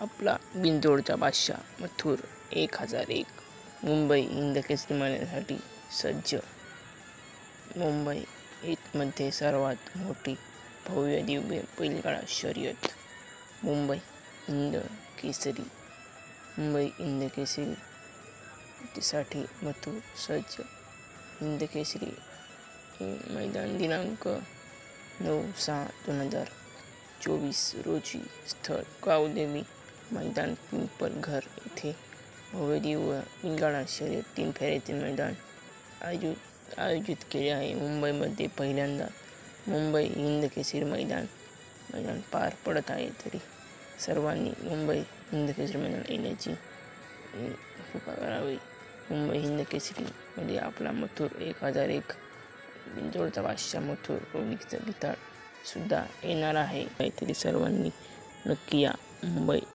आपला बिनजोडचा बादशाह मथुर 1001 मुंबई हिंदकेसरी मारण्यासाठी सज्ज. मुंबई मध्ये सर्वात मोठी भव्य दिव्य बैलगाडा शर्यत मुंबई हिंद केसरी. मुंबई हिंदकेसरीसाठी मथुर सज्ज. हिंदकेसरी मैदान दिनांक 9/6/2024 रोजी. स्थळ गावदेवी मैदान पिंपळघर येथे. भव्य दिव्य बैलगाडा शर्यत 3 फेऱ्याचे मैदान आयोजित केले आहे. मुंबईमध्ये पहिल्यांदा मुंबई हिंदकेसरी मैदान पार पडत आहे, तरी सर्वांनी मुंबई हिंदकेसरी मैदान येण्याची कृपा करावी. मुंबई हिंदकेसरी मध्ये आपला मथुर 1001 बिनजोडचा बादशाह मथुर रोनिक्स गिताड सुद्धा येणार आहे, तरी सर्वांनी नक्की या. मुंबई